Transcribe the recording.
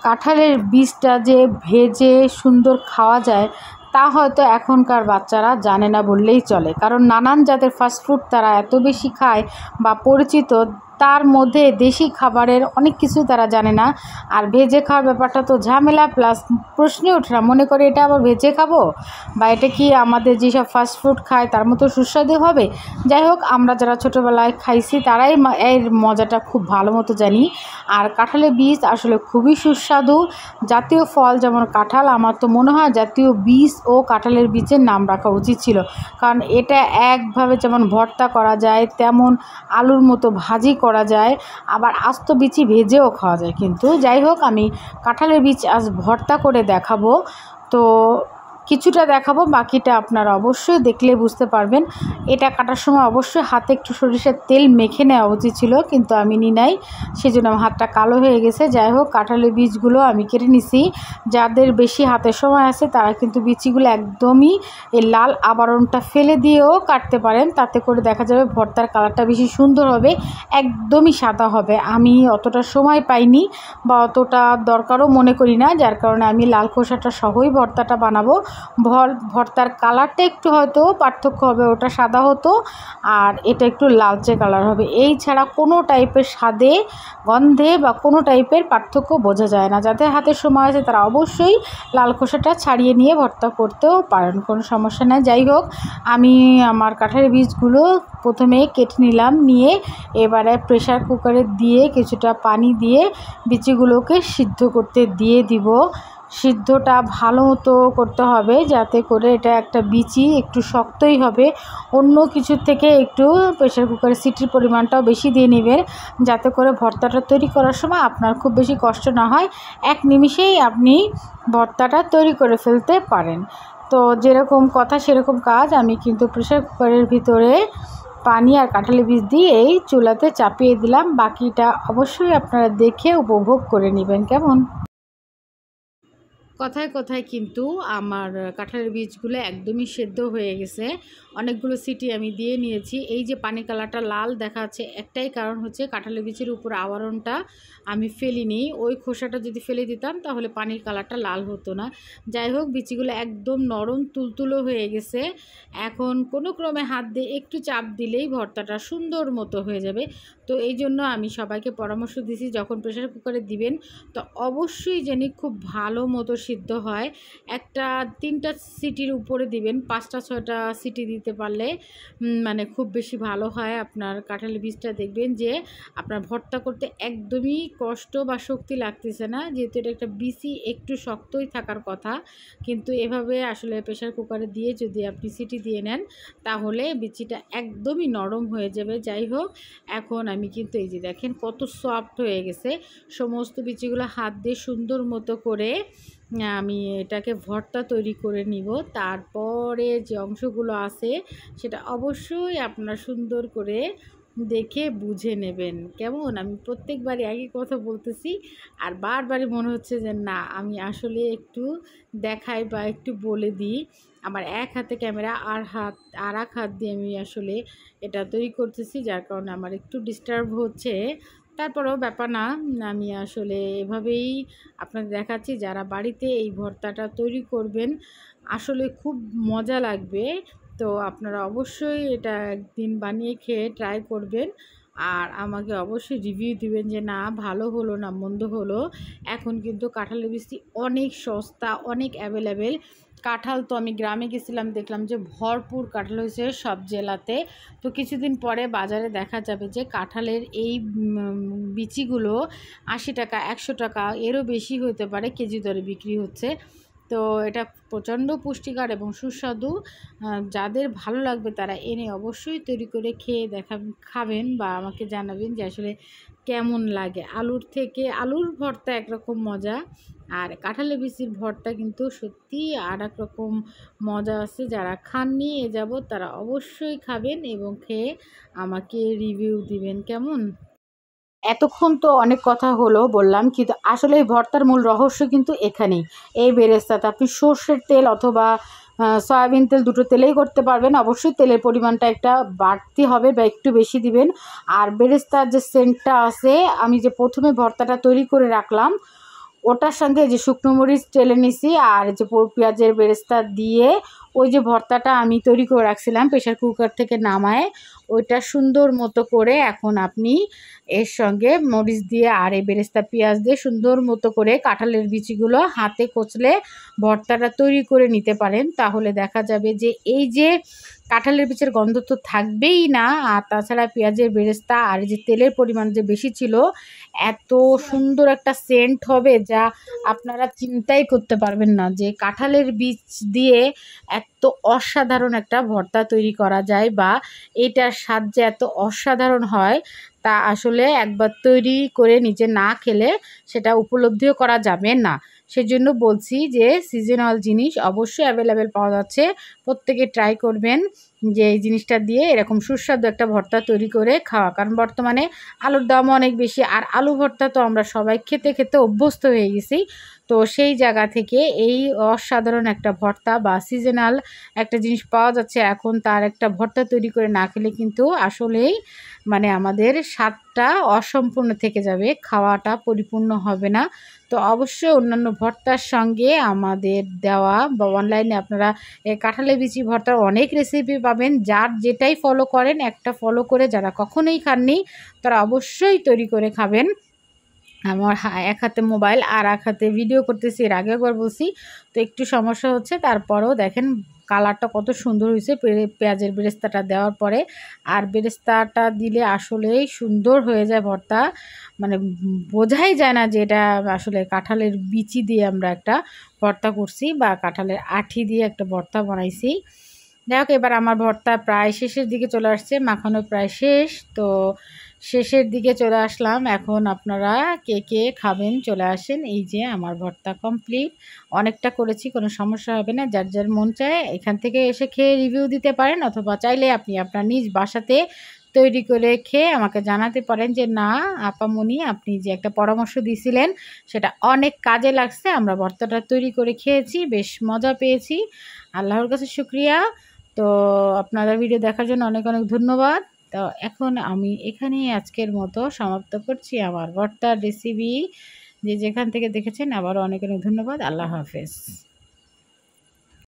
কাঁঠালের বীজটা যে ভেজে সুন্দর খাওয়া যায় তা হয়তো এখনকার বাচ্চারা জানে না বললেই চলে, কারণ নানান জাতের ফাস্টফুড তারা এত বেশি খায় বা পরিচিত, তার মধ্যে দেশি খাবারের অনেক কিছু তারা জানে না। আর ভেজে খাওয়ার ব্যাপারটা তো ঝামেলা, প্লাস প্রশ্নই ওঠে না, মনে করে এটা আবার ভেজে খাবো বা এটা কি আমাদের যেসব ফাস্টফুড খায় তার মতো সুস্বাদু হবে। যাই হোক, আমরা যারা ছোটোবেলায় খাইছি তারাই এর মজাটা খুব ভালো মতো জানি। আর কাঁঠালের বীজ আসলে খুবই সুস্বাদু। জাতীয় ফল যেমন কাঁঠাল, আমার তো মনে হয় জাতীয় বীজ ও কাঁঠালের বীজের নাম রাখা উচিত ছিল, কারণ এটা একভাবে যেমন ভর্তা করা যায় তেমন আলুর মতো ভাজি করা যায়, আবার আস্ত বিচি ভেজেও খাওয়া যায়। কিন্তু যাই হোক, আমি কাঁঠালের বীজ আজ ভর্তা করে দেখাবো। তো কিছুটা দেখাবো, বাকিটা আপনারা অবশ্যই দেখলে বুঝতে পারবেন। এটা কাটার সময় অবশ্যই হাতে একটু সরিষার তেল মেখে নেওয়া উচিত ছিল, কিন্তু আমি নিই নাই, সেজন্য আমার হাতটা কালো হয়ে গেছে। যাই হোক, কাঁঠালের বীজগুলো আমি কেটে নিছি। যাদের বেশি হাতের সময় আছে তারা কিন্তু বিচিগুলো একদমই এই লাল আবরণটা ফেলে দিয়েও কাটতে পারেন, তাতে করে দেখা যাবে ভর্তার কালারটা বেশি সুন্দর হবে, একদমই সাদা হবে। আমি অতটা সময় পাইনি বা অতটা দরকারও মনে করি না, যার কারণে আমি লাল খোসাটা সহই ভর্তাটা বানাবো। ভর্তার কালারটা একটু হয়তো পার্থক্য হবে, ওটা সাদা হতো আর এটা একটু লালচে কালার হবে। এই ছাড়া কোনো টাইপের স্বাদে, গন্ধে বা কোনো টাইপের পার্থক্য বোঝা যায় না। যাদের হাতের সময় আছে তারা অবশ্যই লাল খোসাটা ছাড়িয়ে নিয়ে ভর্তা করতেও পারেন, কোনো সমস্যা নেই। যাই হোক, আমি আমার কাঁঠালের বীজগুলো প্রথমে কেটে নিলাম, নিয়ে এবারে প্রেসার কুকারে দিয়ে কিছুটা পানি দিয়ে বিচিগুলোকে সিদ্ধ করতে দিয়ে দিব। সিদ্ধটা ভালো মতো করতে হবে, যাতে করে এটা একটা বিচি একটু শক্তই হবে। অন্য কিছুর থেকে একটু প্রেসার কুকারে সিটির পরিমাণটাও বেশি দিয়ে নেবেন, যাতে করে ভর্তাটা তৈরি করার সময় আপনার খুব বেশি কষ্ট না হয়, এক নিমিষেই আপনি ভর্তাটা তৈরি করে ফেলতে পারেন। তো যেরকম কথা সেরকম কাজ। আমি কিন্তু প্রেসার কুকারের ভিতরে পানি আর কাঁঠালের বীজ দিয়েই চুলাতে চাপিয়ে দিলাম। বাকিটা অবশ্যই আপনারা দেখে উপভোগ করে নেবেন। কেমন? কথায় কথায় কিন্তু আমার কাঁঠালের বীজগুলো একদমই সেদ্ধ হয়ে গেছে, অনেকগুলো সিটি আমি দিয়ে নিয়েছি। এই যে পানি কালারটা লাল দেখাচ্ছে, একটাই কারণ হচ্ছে কাঁঠালের বীজের উপর আবরণটা আমি ফেলিনি। ওই খোসাটা যদি ফেলে দিতাম তাহলে পানির কালারটা লাল হতো না। যাই হোক, বিচিগুলো একদম নরম তুলতুলো হয়ে গেছে। এখন কোনো ক্রমে হাত দিয়ে একটু চাপ দিলেই ভর্তাটা সুন্দর মতো হয়ে যাবে। তো এই জন্য আমি সবাইকে পরামর্শ দিছি, যখন প্রেসার কুকারে দিবেন তো অবশ্যই যেন খুব ভালো মতো সিদ্ধ হয়। একটা 3টা সিটির উপরে দিবেন, 5টা 6টা সিটি দিতে পারলে মানে খুব বেশি ভালো হয়। আপনার কাঁঠালের বীজটা দেখবেন যে আপনার ভর্তা করতে একদমই কষ্ট বা শক্তি লাগতেছে না, যেহেতু এটা একটা বিচি একটু শক্তই থাকার কথা। কিন্তু এভাবে আসলে প্রেসার কুকারে দিয়ে যদি আপনি সিটি দিয়ে নেন তাহলে বিচিটা একদমই নরম হয়ে যাবে। যাই হোক, এখন আমি কিন্তু এই যে দেখেন কত সফট হয়ে গেছে, সমস্ত বিচিগুলো হাত দিয়ে সুন্দর মতো করে আমি এটাকে ভর্তা তৈরি করে নিব। তারপরে যে অংশগুলো আছে সেটা অবশ্যই আপনারা সুন্দর করে দেখে বুঝে নেবেন। কেমন? আমি প্রত্যেকবারই একই কথা বলতেছি আর বারবারই মনে হচ্ছে যে না, আমি আসলে একটু দেখাই বা একটু বলে দিই। আমার এক হাতে ক্যামেরা আর এক হাত দিয়ে আমি আসলে এটা তৈরি করতেছি, যার কারণে আমার একটু ডিস্টার্ব হচ্ছে। তারপরেও ব্যাপার না, আমি আসলে এভাবেই আপনাদের দেখাচ্ছি। যারা বাড়িতে এই ভর্তাটা তৈরি করবেন আসলে খুব মজা লাগবে। তো আপনারা অবশ্যই এটা একদিন বানিয়ে খেয়ে ট্রাই করবেন আর আমাকে অবশ্যই রিভিউ দিবেন যে না ভালো হলো না মন্দ হলো। এখন কিন্তু কাঁঠালের বীজটি অনেক সস্তা, অনেক অ্যাভেলেবেল। কাঁঠাল তো আমি গ্রামে গেছিলাম, দেখলাম যে ভরপুর কাঁঠাল হয়েছে সব জেলাতে। তো কিছুদিন পরে বাজারে দেখা যাবে যে কাঁঠালের এই বিচিগুলো 80 টাকা, 100 টাকা, এরও বেশি হতে পারে কেজি দরে বিক্রি হচ্ছে। তো এটা প্রচণ্ড পুষ্টিকর এবং সুস্বাদু। যাদের ভালো লাগবে তারা এনে অবশ্যই তৈরি করে খেয়ে খাবেন বা আমাকে জানাবেন যে আসলে কেমন লাগে। আলুর ভর্তা একরকম মজা, আর কাঁঠালের বিচির ভর্তা কিন্তু সত্যিই আর এক রকম মজা আছে। যারা খাননি এ যাবৎ তারা অবশ্যই খাবেন এবং খেয়ে আমাকে রিভিউ দিবেন। কেমন? এতক্ষণ তো অনেক কথা হলো বললাম, কিন্তু আসলে এই ভর্তার মূল রহস্য কিন্তু এখানেই, এই বেরেস্তাতে। আপনি সর্ষের তেল অথবা সয়াবিন তেল, দুটো তেলেই করতে পারবেন। অবশ্যই তেলের পরিমাণটা একটা বাড়তি হবে বা একটু বেশি দিবেন। আর বেরেস্তার যে সেন্টটা আছে, আমি যে প্রথমে ভর্তাটা তৈরি করে রাখলাম ওটার সঙ্গে যে শুকনো মরিচ টেলে নিছি আর যে পেঁয়াজের বেরেস্তা দিয়ে ওই যে ভর্তাটা আমি তৈরি করে রাখছিলাম প্রেশার কুকার থেকে নামায়, ওইটা সুন্দর মতো করে এখন আপনি এর সঙ্গে মরিচ দিয়ে আর এই বেরেস্তা পেঁয়াজ দিয়ে সুন্দর মতো করে কাঁঠালের বিচিগুলো হাতে কচলে ভর্তাটা তৈরি করে নিতে পারেন। তাহলে দেখা যাবে যে এই যে কাঁঠালের বিচির গন্ধ তো থাকবেই না, আর তাছাড়া পেঁয়াজের বেরেস্তা আর যে তেলের পরিমাণ যে বেশি ছিল, এত সুন্দর একটা সেন্ট হবে যা আপনারা চিন্তাই করতে পারবেন না যে কাঁঠালের বীজ দিয়ে এত অসাধারণ একটা ভর্তা তৈরি করা যায় বা এইটার স্বাদ যে এত অসাধারণ হয় তা আসলে একবার তৈরি করে নিজে না খেলে সেটা উপলব্ধিও করা যাবে না। সেজন্য বলছি যে সিজনাল জিনিস অবশ্যই অ্যাভেলেবেল পাওয়া যাচ্ছে, প্রত্যেকে ট্রাই করবেন যে এই জিনিসটা দিয়ে এরকম সুস্বাদু একটা ভর্তা তৈরি করে খাওয়া। কারণ বর্তমানে আলুর দামও অনেক বেশি, আর আলু ভর্তা তো আমরা সবাই খেতে খেতে অভ্যস্ত হয়ে গেছি। তো সেই জায়গা থেকে এই অসাধারণ একটা ভর্তা বা সিজনাল একটা জিনিস পাওয়া যাচ্ছে এখন, তার একটা ভর্তা তৈরি করে না খেলে কিন্তু আসলেই মানে আমাদের স্বাদটা অসম্পূর্ণ থেকে যাবে, খাওয়াটা পরিপূর্ণ হবে না। তো অবশ্যই অন্যান্য ভর্তার সঙ্গে আমাদের দেওয়া বা অনলাইনে আপনারা কাঁঠালের বিচি ভর্তার অনেক রেসিপি পাবেন, যার যেটাই ফলো করেন একটা ফলো করে যারা কখনোই খাননি তারা অবশ্যই তৈরি করে খাবেন। আমার এক হাতে মোবাইল আর এক হাতে ভিডিও করতেছি, এর আগে একবার বলছি, তো একটু সমস্যা হচ্ছে, তারপরেও দেখেন কালারটা কত সুন্দর হয়েছে পেঁয়াজের বেরেস্তাটা দেওয়ার পরে। আর বেরেস্তাটা দিলে আসলেই সুন্দর হয়ে যায় ভর্তা, মানে বোঝাই যায় না যে এটা আসলে কাঁঠালের বিচি দিয়ে আমরা একটা ভর্তা করছি বা কাঁঠালের আঠি দিয়ে একটা ভর্তা বানাইছি। যাই হোক, এবার আমার ভর্তা প্রায় শেষের দিকে চলে আসছে, মাখানো প্রায় শেষ, তো শেষের দিকে চলে আসলাম। এখন আপনারা কে কে খাবেন চলে আসেন। এই যে আমার ভর্তা কমপ্লিট, অনেকটা করেছি, কোনো সমস্যা হবে না। যার যার মন চায় এখান থেকে এসে খেয়ে রিভিউ দিতে পারেন, অথবা চাইলে আপনি আপনার নিজ বাসাতে তৈরি করে খেয়ে আমাকে জানাতে পারেন যে না আপামনি আপনি যে একটা পরামর্শ দিয়েছিলেন সেটা অনেক কাজে লাগছে, আমরা ভর্তাটা তৈরি করে খেয়েছি, বেশ মজা পেয়েছি। আল্লাহর কাছে শুক্রিয়া। তো আপনারা ভিডিও দেখার জন্য অনেক অনেক ধন্যবাদ। তো এখন আমি এখানেই আজকের মতো সমাপ্ত করছি আমার ভর্তার রেসিপি। যে যেখান থেকে দেখেছেন আবারও অনেক অনেক ধন্যবাদ। আল্লাহ হাফেজ।